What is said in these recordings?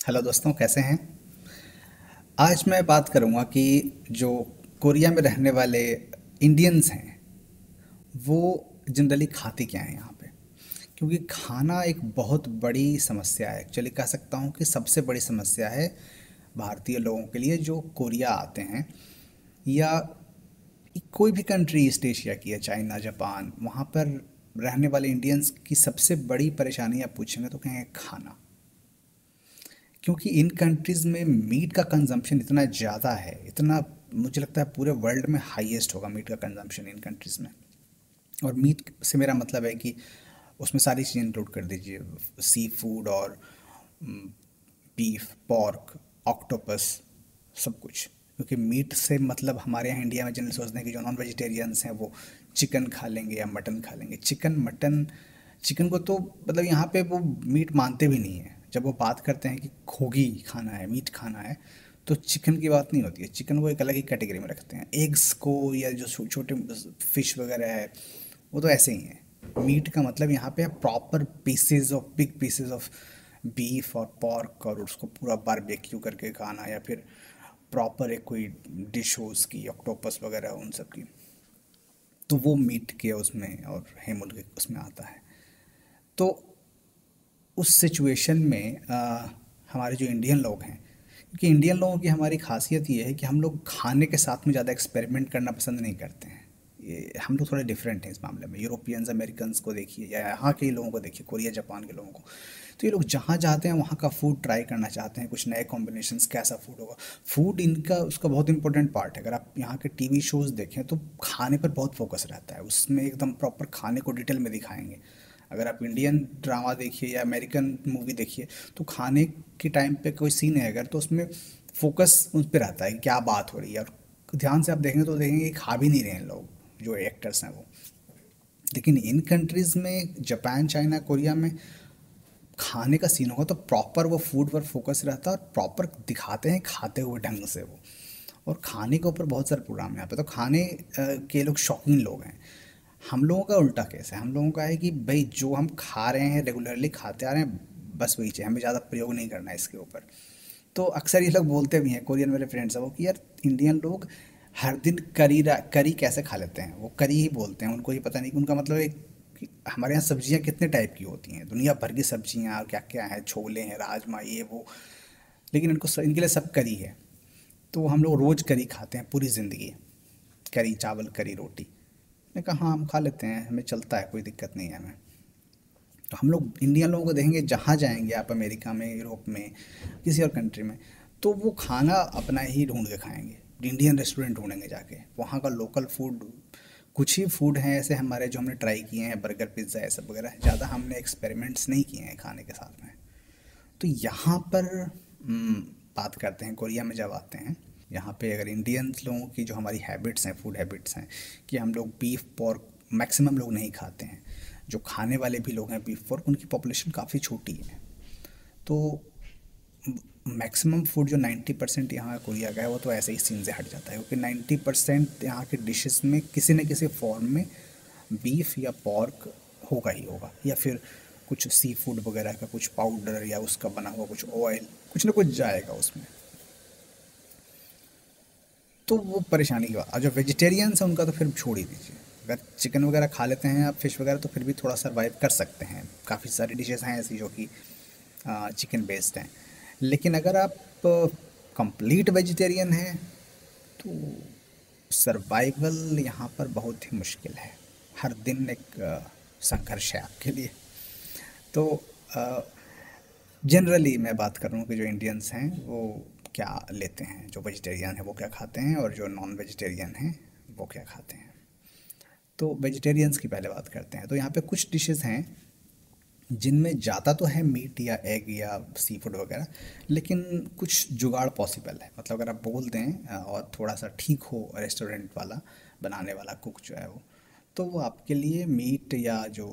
Hello दोस्तों, कैसे हैं। आज मैं बात करूंगा कि जो कोरिया में रहने वाले इंडियंस हैं वो जनरली खाते क्या हैं यहाँ पे। क्योंकि खाना एक बहुत बड़ी समस्या है, एक्चुअली कह सकता हूँ कि सबसे बड़ी समस्या है भारतीय लोगों के लिए जो कोरिया आते हैं, या कोई भी कंट्री ईस्ट एशिया की है, चाइना, जापान, वहाँ पर रहने वाले इंडियंस की सबसे बड़ी परेशानी आप पूछेंगे तो कहेंगे खाना। क्योंकि इन कंट्रीज़ में मीट का कंजम्पशन इतना ज़्यादा है, इतना, मुझे लगता है पूरे वर्ल्ड में हाईएस्ट होगा मीट का कंजम्पशन इन कंट्रीज़ में। और मीट से मेरा मतलब है कि उसमें सारी चीज़ें इंक्लूड कर दीजिए, सी फूड और बीफ, पॉर्क, ऑक्टोपस, सब कुछ। क्योंकि मीट से मतलब हमारे यहाँ इंडिया में जनरल सोचते हैं कि जो नॉन वेजिटेरियंस हैं वो चिकन खा लेंगे या मटन खा लेंगे। चिकन, मटन, चिकन को तो मतलब यहाँ पे वो मीट मानते भी नहीं है। जब वो बात करते हैं कि खोगी खाना है, मीट खाना है, तो चिकन की बात नहीं होती है। चिकन वो एक अलग ही कैटेगरी में रखते हैं। एग्स को या जो छोटे फिश वगैरह है वो तो ऐसे ही हैं। मीट का मतलब यहाँ पे proper pieces of, big pieces of beef और पॉर्क, और उसको पूरा बारबेक्यू करके खाना, या फिर प्रॉपर एक कोई डिश हो उसकी, ऑक्टोपस वगैरह उन सब की, तो वो मीट के उसमें और हेमुल के उसमें आता है। तो उस सिचुएशन में हमारे जो इंडियन लोग हैं, क्योंकि इंडियन लोगों की हमारी खासियत ये है कि हम लोग खाने के साथ में ज़्यादा एक्सपेरिमेंट करना पसंद नहीं करते हैं। ये हम लोग थोड़े डिफरेंट हैं इस मामले में। यूरोपियंस, अमेरिकन्स को देखिए या यहाँ के लोगों को देखिए, कोरिया जापान के लोगों को, तो ये लोग जहाँ जाते हैं वहाँ का फूड ट्राई करना चाहते हैं, कुछ नए कॉम्बिनेशंस, कैसा फूड होगा। फूड इनका उसका बहुत इंपॉर्टेंट पार्ट है। अगर आप यहाँ के टीवी शोज़ देखें तो खाने पर बहुत फोकस रहता है, उसमें एकदम प्रॉपर खाने को डिटेल में दिखाएंगे। अगर आप इंडियन ड्रामा देखिए या अमेरिकन मूवी देखिए, तो खाने के टाइम पे कोई सीन है अगर, तो उसमें फोकस उस पर रहता है कि क्या बात हो रही है। और ध्यान से आप देखेंगे तो देखेंगे कि खा भी नहीं रहे हैं लोग, जो एक्टर्स हैं वो। लेकिन इन कंट्रीज़ में, जापान, चाइना, कोरिया में खाने का सीन होगा तो प्रॉपर वो फूड पर फोकस रहता है और प्रॉपर दिखाते हैं खाते हुए ढंग से वो। और खाने के ऊपर बहुत सारे प्रोग्राम हैं यहाँ पे, तो खाने के लोग शौकीन लोग हैं। हम लोगों का उल्टा केस है। हम लोगों का है कि भाई जो हम खा रहे हैं, रेगुलरली खाते आ रहे हैं, बस वही चाहिए, हमें ज़्यादा प्रयोग नहीं करना है इसके ऊपर। तो अक्सर ये लोग बोलते भी हैं, कोरियन मेरे फ्रेंड्स हैं वो, कि यार इंडियन लोग हर दिन करी कैसे खा लेते हैं। वो करी ही बोलते हैं, उनको ये पता नहीं कि उनका मतलब है कि हमारे यहाँ सब्जियाँ कितने टाइप की होती हैं, दुनिया भर की सब्जियाँ क्या क्या हैं, छोले हैं, राजमा, ये वो, लेकिन इनके लिए सब करी है। तो हम लोग रोज़ करी खाते हैं पूरी ज़िंदगी, करी चावल, करी रोटी। मैंने कहा हाँ, हम खा लेते हैं, हमें चलता है, कोई दिक्कत नहीं है हमें। तो हम लोग इंडियन लोगों को देखेंगे, जहाँ जाएंगे आप, अमेरिका में, यूरोप में, किसी और कंट्री में, तो वो खाना अपना ही ढूंढ के खाएंगे। इंडियन रेस्टोरेंट ढूंढेंगे जाके, वहाँ का लोकल फूड। कुछ ही फूड हैं ऐसे हमारे जो हमने ट्राई किए हैं, बर्गर, पिज्ज़ा, ये सब वगैरह। ज़्यादा हमने एक्सपेरिमेंट्स नहीं किए हैं खाने के साथ में। तो यहाँ पर बात करते हैं, कोरिया में जब आते हैं, यहाँ पे अगर इंडियंस लोगों की जो हमारी हैबिट्स हैं, फूड हैबिट्स हैं, कि हम लोग बीफ पोर्क मैक्सिमम लोग नहीं खाते हैं। जो खाने वाले भी लोग हैं बीफ पोर्क, उनकी पॉपुलेशन काफ़ी छोटी है। तो मैक्सिमम फूड जो 90% यहाँ कोरिया का है वो तो ऐसे ही सीन से हट जाता है, क्योंकि 90% यहाँ के डिशेस में किसी न किसी फॉर्म में बीफ या पॉर्क होगा ही होगा, या फिर कुछ सी फूड वगैरह का कुछ पाउडर या उसका बना हुआ कुछ ऑयल, कुछ ना कुछ जाएगा उसमें। तो वो परेशानी की बात। और जो वेजिटेरियंस हैं उनका तो फिर छोड़ ही दीजिए। अगर चिकन वगैरह खा लेते हैं आप, फिश वगैरह, तो फिर भी थोड़ा सर्वाइव कर सकते हैं। काफ़ी सारी डिशेस हैं ऐसी जो कि चिकन बेस्ड हैं। लेकिन अगर आप कंप्लीट वेजिटेरियन हैं तो सर्वाइवल यहाँ पर बहुत ही मुश्किल है। हर दिन एक संघर्ष है आपके लिए। तो जनरली मैं बात करूँ कि जो इंडियंस हैं वो क्या लेते हैं, जो वेजिटेरियन है वो क्या खाते हैं, और जो नॉन वेजिटेरियन हैं वो क्या खाते हैं। तो वेजिटेरियंस की पहले बात करते हैं। तो यहाँ पे कुछ डिशेस हैं जिनमें ज़्यादा तो है मीट या एग या सी फूड वगैरह, लेकिन कुछ जुगाड़ पॉसिबल है। मतलब अगर आप बोल दें और थोड़ा सा ठीक हो रेस्टोरेंट वाला, बनाने वाला कुक जो है वो, तो वो आपके लिए मीट या जो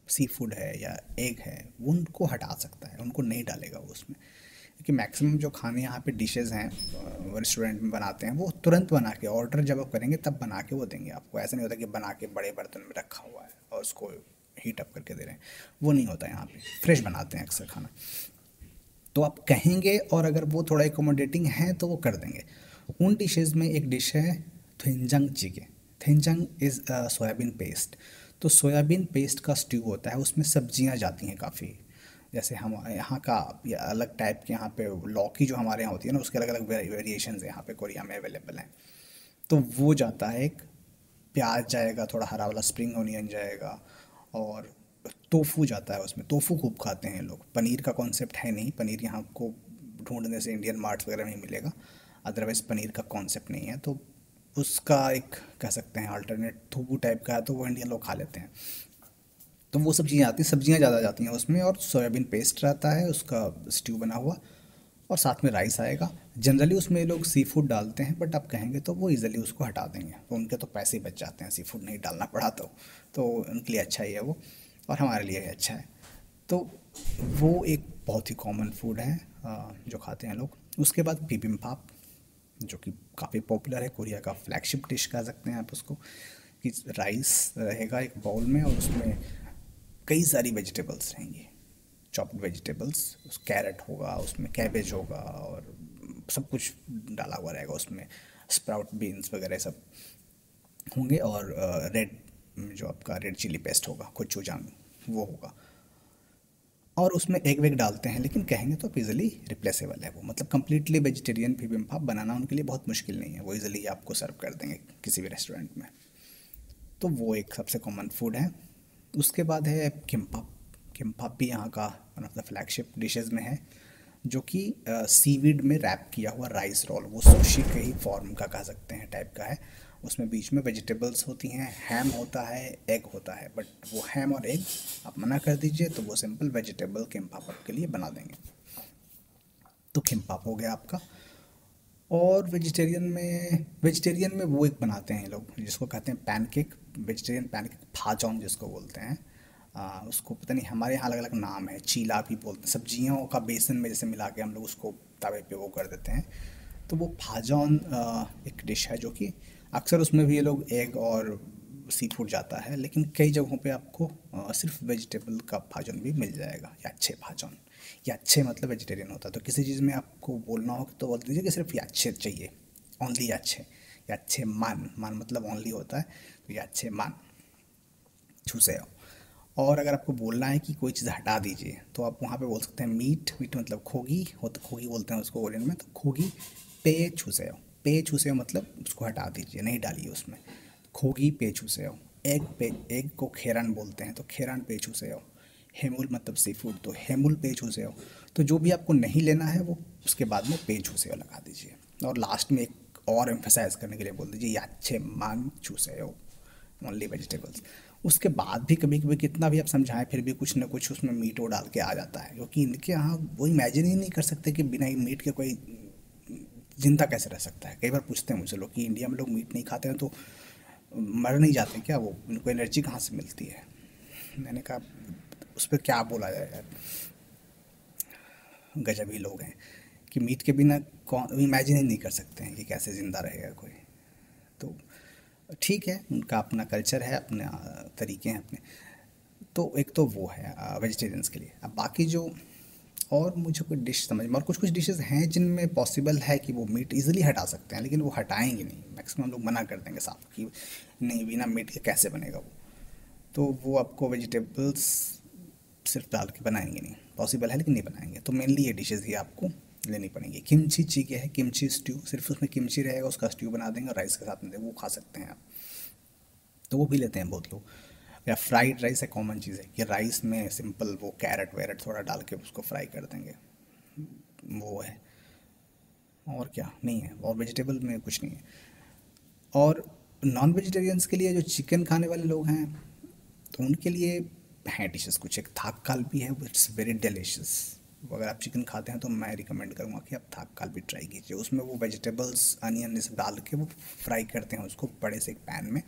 सी फूड है या एग है वो उनको हटा सकता है, उनको नहीं डालेगा वो उसमें। क्योंकि मैक्सिमम जो खाने यहाँ पे डिशेज़ हैं रेस्टोरेंट में बनाते हैं, वो तुरंत बना के, ऑर्डर जब आप करेंगे तब बना के वो देंगे आपको। ऐसा नहीं होता कि बना के बड़े बर्तन में रखा हुआ है और उसको हीट अप करके दे रहे हैं। वो नहीं होता यहाँ पे, फ्रेश बनाते हैं अक्सर खाना। तो आप कहेंगे और अगर वो थोड़ा एकोमोडेटिंग है तो वो कर देंगे। उन डिशेज़ में एक डिश है थिंजंग चिके। थिंजंग इज़ सोयाबीन पेस्ट। तो सोयाबीन पेस्ट का स्ट्यू होता है, उसमें सब्जियां जाती हैं काफ़ी। जैसे हम यहाँ का या अलग टाइप के यहाँ पे लौकी जो हमारे यहाँ होती है ना, उसके अलग अलग वेरिएशंस यहाँ पे कोरिया में अवेलेबल हैं। तो वो जाता है एक, प्याज जाएगा, थोड़ा हरा वाला स्प्रिंग ऑनियन जाएगा, और टोफू जाता है उसमें। टोफू खूब खाते हैं लोग। पनीर का कॉन्सेप्ट है नहीं, पनीर यहाँ को ढूंढने से इंडियन मार्ट्स वगैरह में ही मिलेगा, अदरवाइज़ पनीर का कॉन्सेप्ट नहीं है। तो उसका एक कह सकते हैं अल्टरनेट टोफू टाइप का है, तो वो इंडियन लोग खा लेते हैं। तो वो सब चीज़ें आती हैं, सब्जियाँ ज़्यादा जाती हैं उसमें, और सोयाबीन पेस्ट रहता है उसका स्ट्यू बना हुआ, और साथ में राइस आएगा। जनरली उसमें ये लोग सी फूड डालते हैं, बट आप कहेंगे तो वो इजीली उसको हटा देंगे, तो उनके तो पैसे ही बच जाते हैं, सी फूड नहीं डालना पड़ा तो उनके लिए अच्छा ही है वो, और हमारे लिए भी अच्छा है। तो वो एक बहुत ही कॉमन फूड है जो खाते हैं लोग। उसके बाद बिबिम्बाप, जो कि काफ़ी पॉपुलर है, कोरिया का फ्लैगशिप डिश कह सकते हैं आप उसको। कि राइस रहेगा एक बाउल में, और उसमें कई सारी वेजिटेबल्स रहेंगी, चॉप्ड वेजिटेबल्स, उस कैरेट होगा, उसमें कैबेज होगा, और सब कुछ डाला हुआ रहेगा उसमें, स्प्राउट बीन्स वगैरह सब होंगे, और रेड, जो आपका रेड चिली पेस्ट होगा, कोचूजान, वो होगा। और उसमें एग वेग डालते हैं, लेकिन कहेंगे तो इजीली रिप्लेसेबल है वो, मतलब कंप्लीटली वेजिटेरियन बिबिम्बाप बनाना उनके लिए बहुत मुश्किल नहीं है, वो इजीली आपको सर्व कर देंगे किसी भी रेस्टोरेंट में। तो वो एक सबसे कॉमन फूड है। उसके बाद है किम्पाप। किम्पाप भी यहाँ का one of the flagship dishes में है, जो कि सीवीड में रैप किया हुआ राइस रोल, वो सुशी के ही फॉर्म का कह सकते हैं टाइप का है। उसमें बीच में वेजिटेबल्स होती हैं, हैम होता है, एग होता है, बट वो हैम और एग आप मना कर दीजिए तो वो सिंपल वेजिटेबल किम्पाप आपके लिए बना देंगे। तो किम्पाप हो गया आपका। और वेजिटेरियन में वो एक बनाते हैं लोग जिसको कहते हैं पैनकेक, वेजिटेरियन पैनकेक, फाजॉन जिसको बोलते हैं। उसको पता नहीं, हमारे यहाँ अलग अलग नाम है, चीला भी बोलते हैं, सब्जियों का बेसन में जैसे मिला के हम लोग उसको तवे पे वो कर देते हैं। तो वो फाजॉन एक डिश है, जो कि अक्सर उसमें भी ये लोग एग और सी फूड जाता है, लेकिन कई जगहों पे आपको सिर्फ वेजिटेबल का भाजन भी मिल जाएगा, या अच्छे भाजन। या अच्छे मतलब वेजिटेरियन होता है, तो किसी चीज़ में आपको बोलना हो तो बोल दीजिए कि सिर्फ याच्छे चाहिए, ओनली याच्छे। याच्छे मान, मान मतलब ओनली होता है, तो याच्छे मान छूसे हो। और अगर आपको बोलना है कि कोई चीज़ हटा दीजिए, तो आप वहाँ पे बोल सकते हैं मीट, मीट मतलब खोगी हो, तो खोगी बोलते हैं उसको कोरियन में, तो खोगी पे छूसे हो। पे छूसे हो मतलब उसको हटा दीजिए, नहीं डालिए उसमें। खोगी पे छूसे हो। एग पे, एग को खेरन बोलते हैं, तो खेरन पे छूसे हो। हेमुल मतलब सी फूड, तो हेमुल पे छूसे हो। तो जो भी आपको नहीं लेना है वो उसके बाद में पे छूसे हो लगा दीजिए, और लास्ट में एक और एम्फेसाइज करने के लिए बोल दीजिए याच्छे मान छूसे हो, ओनली वेजिटेबल्स। उसके बाद भी कभी कभी कितना भी आप समझाएं, फिर भी कुछ ना कुछ उसमें मीट वो डाल के आ जाता है, क्योंकि इनके यहाँ वो इमेजिन ही नहीं कर सकते कि बिना मीट के कोई जिंदा कैसे रह सकता है। कई बार पूछते हैं मुझसे लोग कि इंडिया में लोग मीट नहीं खाते हैं तो मर नहीं जाते क्या, वो उनको एनर्जी कहाँ से मिलती है। मैंने कहा उस पर क्या बोला जाए यार, गजब ही लोग हैं कि मीट के बिना कौन इमेजिन ही नहीं कर सकते हैं कि कैसे ज़िंदा रहेगा कोई। तो ठीक है, उनका अपना कल्चर है, अपने तरीके हैं अपने। तो एक तो वो है वेजिटेरियंस के लिए। अब बाकी जो और मुझे कोई डिश समझ में, और कुछ कुछ डिशेस हैं जिनमें पॉसिबल है कि वो मीट इजीली हटा सकते हैं, लेकिन वो हटाएंगे नहीं, मैक्सिमम लोग मना कर देंगे साफ कि नहीं बिना मीट के कैसे बनेगा वो। तो वो आपको वेजिटेबल्स सिर्फ डाल के बनाएंगे नहीं, पॉसिबल है लेकिन नहीं बनाएंगे। तो मेनली ये डिशेज़ ही आपको लेनी पड़ेंगी। किमची चिके है, किमची स्ट्यू, सिर्फ उसमें किमची रहेगा, उसका स्ट्यू बना देंगे और राइस के साथ में वो खा सकते हैं आप। तो वो भी लेते हैं बहुत लोग। या फ्राइड राइस है, कॉमन चीज़ है कि राइस में सिंपल वो कैरेट वैरेट थोड़ा डाल के उसको फ्राई कर देंगे, वो है। और क्या नहीं है, और वेजिटेबल में कुछ नहीं है। और नॉन वेजिटेरियंस के लिए जो चिकन खाने वाले लोग हैं, तो उनके लिए हैं डिशेस कुछ। एक थाक काल भी है, इट्स वेरी डिलीशियस। अगर आप चिकन खाते हैं तो मैं रिकमेंड करूँगा कि आप थाक काल भी ट्राई कीजिए। उसमें वो वेजिटेबल्स अनियन ये सब डाल के वो फ्राई करते हैं उसको बड़े से एक पैन में,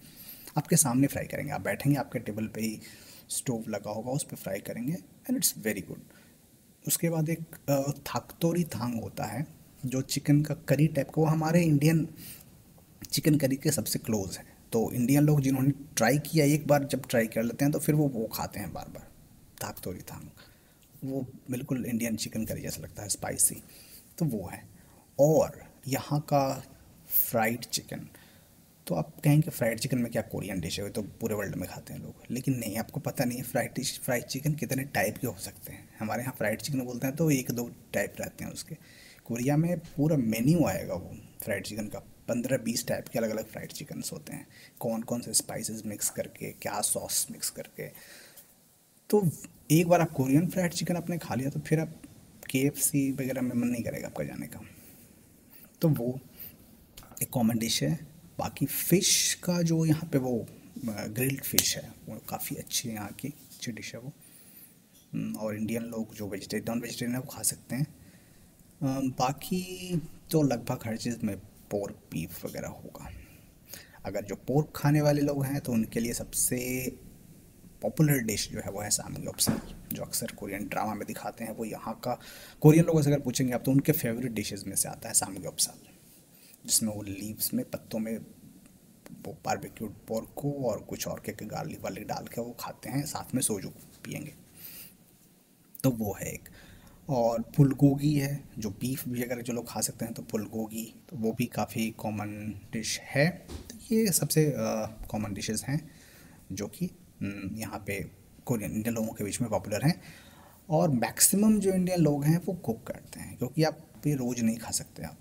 आपके सामने फ्राई करेंगे, आप बैठेंगे आपके टेबल पे ही स्टोव लगा होगा, उस पर फ्राई करेंगे, एंड इट्स वेरी गुड। उसके बाद एक थाकतोरी थांग होता है, जो चिकन का करी टाइप का, वो हमारे इंडियन चिकन करी के सबसे क्लोज है। तो इंडियन लोग जिन्होंने ट्राई किया एक बार, जब ट्राई कर लेते हैं तो फिर वो खाते हैं बार बार। थाक तोरी थांग वो बिल्कुल इंडियन चिकन करी जैसा लगता है, स्पाइसी। तो वो है। और यहाँ का फ्राइड चिकन, तो आप कहेंगे फ्राइड चिकन में क्या कोरियन डिश है, वो तो पूरे वर्ल्ड में खाते हैं लोग, लेकिन नहीं, आपको पता नहीं है फ्राइड चिकन कितने टाइप के हो सकते हैं। हमारे यहाँ फ्राइड चिकन बोलते हैं तो एक दो टाइप रहते हैं उसके। कोरिया में पूरा मेन्यू आएगा वो फ्राइड चिकन का, 15-20 टाइप के अलग अलग फ्राइड चिकन्स होते हैं, कौन कौन से स्पाइसेस मिक्स करके, क्या सॉस मिक्स करके। तो एक बार आप कोरियन फ्राइड चिकन आपने खा लिया तो फिर आप KFC वगैरह में मन नहीं करेगा आपका जाने का। तो वो एक कॉमन डिश है। बाकी फ़िश का जो यहाँ पे वो ग्रिल्ड फिश है, वो काफ़ी अच्छी है, यहाँ की अच्छी डिश है वो। और इंडियन लोग जो वेजिटेरियन नॉन वेजिटेरियन है वो खा सकते हैं। बाकी तो लगभग हर चीज़ में पोर्क बीफ वगैरह होगा। अगर जो पोर्क खाने वाले लोग हैं तो उनके लिए सबसे पॉपुलर डिश जो है वो है सामग्योप्सल, जो अक्सर कोरियन ड्रामा में दिखाते हैं। वो यहाँ का कोरियन लोगों से अगर पूछेंगे आप तो उनके फेवरेट डिशेस में से आता है सामग्योप्सल, जिसमें वो लीव्स में, पत्तों में वो बारबेक्यूड पोर्क को और कुछ और के गार्लिक वार्लिक डाल के वो खाते हैं, साथ में सोजू पियेंगे। तो वो है एक। और पुलगोगी है, जो बीफ भी अगर जो लोग खा सकते हैं तो पुलगोगी, तो वो भी काफ़ी कॉमन डिश है। तो ये सबसे कॉमन डिशेस हैं जो कि यहाँ पे कोरियन इंडियन लोगों के बीच में पॉपुलर हैं। और मैक्सिमम जो इंडियन लोग हैं वो कुक करते हैं, क्योंकि आप ये रोज़ नहीं खा सकते। आप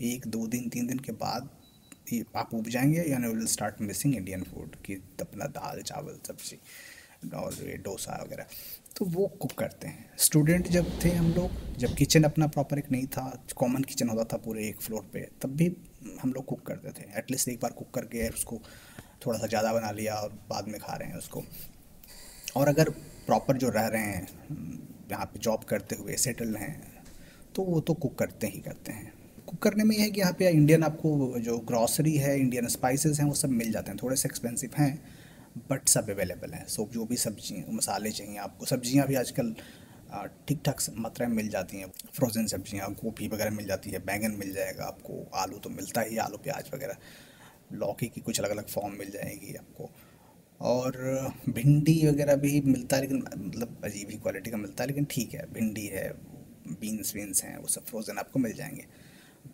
1-2 दिन 3 दिन के बाद ये आप उब जाएंगे, यानी will start missing Indian food की, अपना दाल चावल सब्जी और ये डोसा वगैरह। तो वो कुक करते हैं। स्टूडेंट जब थे हम लोग, जब किचन अपना प्रॉपर एक नहीं था, कॉमन किचन होता था पूरे एक फ्लोर पे, तब भी हम लोग कुक करते थे। एटलीस्ट एक बार कुक करके उसको थोड़ा सा ज़्यादा बना लिया और बाद में खा रहे हैं उसको। और अगर प्रॉपर जो रह रहे हैं, यहाँ पे जॉब करते हुए सेटल हैं, तो वो तो कुक करते ही करते हैं। कुक करने में यह है कि यहाँ पे इंडियन आपको जो ग्रॉसरी है, इंडियन स्पाइसेस हैं, वो सब मिल जाते हैं। थोड़े से एक्सपेंसिव हैं बट सब अवेलेबल हैं। सो जो भी सब्जी मसाले चाहिए आपको, सब्जियाँ भी आजकल ठीक ठाक मात्रा में मिल जाती हैं। फ्रोज़न सब्जियाँ, गोभी वगैरह मिल जाती है, बैंगन मिल जाएगा आपको, आलू तो मिलता ही, आलू प्याज वगैरह, लौकी की कुछ अलग अलग फॉर्म मिल जाएगी आपको। और भिंडी वगैरह भी मिलता है, लेकिन मतलब अजीब ही क्वालिटी का मिलता है, लेकिन ठीक है। भिंडी है, बीन्स वीन्स हैं, वो सब फ्रोज़न आपको मिल जाएंगे।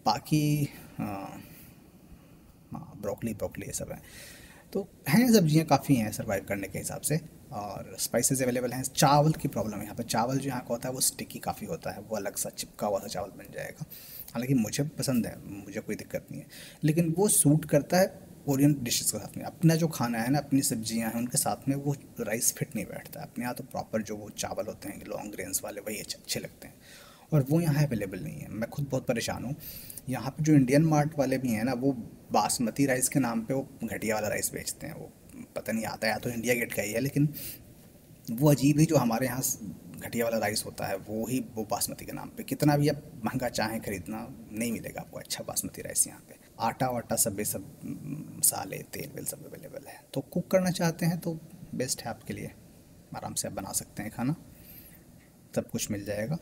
बाकी हाँ, हाँ ब्रोकली ब्रोकली ये सब है। तो हैं, सब्जियां काफ़ी हैं सर्वाइव करने के हिसाब से। और स्पाइसेस अवेलेबल हैं। चावल की प्रॉब्लम है यहाँ पे, चावल जो यहाँ का होता है वो स्टिकी काफ़ी होता है, वो अलग सा चिपका हुआ सा चावल बन जाएगा। हालांकि मुझे पसंद है, मुझे कोई दिक्कत नहीं है, लेकिन वो सूट करता है कोरियन डिशेस के साथ में। अपना जो खाना है ना, अपनी सब्जियां हैं, उनके साथ में वो राइस फिट नहीं बैठता है। अपने यहाँ तो प्रॉपर जो वो चावल होते हैं लॉन्ग ग्रेन्स वाले, वही अच्छे अच्छे लगते हैं। और वो यहाँ अवेलेबल नहीं है। मैं खुद बहुत परेशान हूँ। यहाँ पे जो इंडियन मार्ट वाले भी हैं ना, वो बासमती राइस के नाम पे वो घटिया वाला राइस बेचते हैं। वो पता नहीं आता है, या तो इंडिया गेट का ही है, लेकिन वो अजीब ही, जो हमारे यहाँ घटिया वाला राइस होता है वो ही वो बासमती के नाम पे, कितना भी आप महंगा चाहें खरीदना, नहीं मिलेगा आपको अच्छा बासमती राइस यहाँ पे। आटा वाटा सब ये सब मसाले तेल वेल सब अवेलेबल है। तो कुक करना चाहते हैं तो बेस्ट है आपके लिए, आराम से आप बना सकते हैं खाना, सब कुछ मिल जाएगा।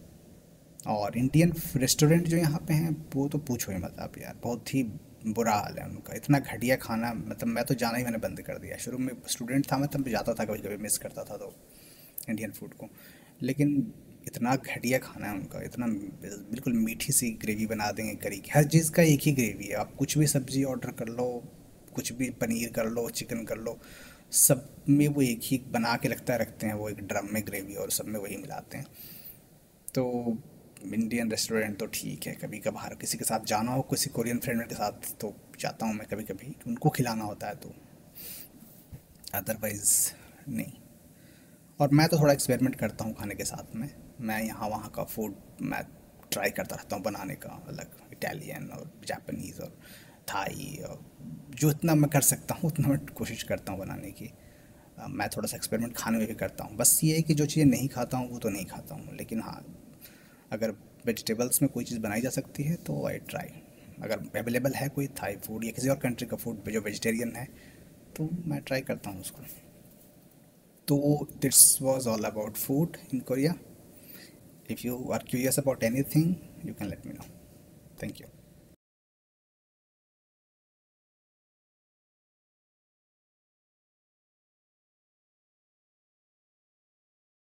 और इंडियन रेस्टोरेंट जो यहाँ पे हैं वो तो पूछो ही मत आप यार, बहुत ही बुरा हाल है उनका। इतना घटिया खाना, मतलब मैं तो जाना ही मैंने बंद कर दिया। शुरू में स्टूडेंट था मैं, तब जाता था, कभी कभी मिस करता था तो इंडियन फूड को। लेकिन इतना घटिया खाना है उनका, इतना बिल्कुल मीठी सी ग्रेवी बना देंगे करी की, हर चीज़ का एक ही ग्रेवी है। आप कुछ भी सब्जी ऑर्डर कर लो, कुछ भी पनीर कर लो, चिकन कर लो, सब में वो एक ही बना के रखते हैं वो एक ड्रम में ग्रेवी, और सब में वही मिलाते हैं। तो इंडियन रेस्टोरेंट तो ठीक है, कभी कभार किसी के साथ जाना हो, किसी कोरियन फ्रेंड के साथ तो जाता हूँ मैं कभी कभी, उनको खिलाना होता है तो, अदरवाइज़ नहीं। और मैं तो थोड़ा एक्सपेरिमेंट करता हूँ खाने के साथ में। मैं यहाँ वहाँ का फूड मैं ट्राई करता रहता हूँ बनाने का, अलग इटालियन और जापानीज़ और थाई, और जो इतना मैं कर सकता हूँ उतना मैं कोशिश करता हूँ बनाने की। मैं थोड़ा सा एक्सपेरिमेंट खाने में भी करता हूँ। बस ये है कि जो चीज़ें नहीं खाता हूँ वो तो नहीं खाता हूँ, लेकिन हाँ, अगर वेजिटेबल्स में कोई चीज़ बनाई जा सकती है तो आई ट्राई। अगर अवेलेबल है कोई थाई फूड या किसी और कंट्री का फूड जो वेजिटेरियन है, तो मैं ट्राई करता हूँ उसको। तो this was all about food in Korea. If you are curious about anything, you can let me know. Thank you.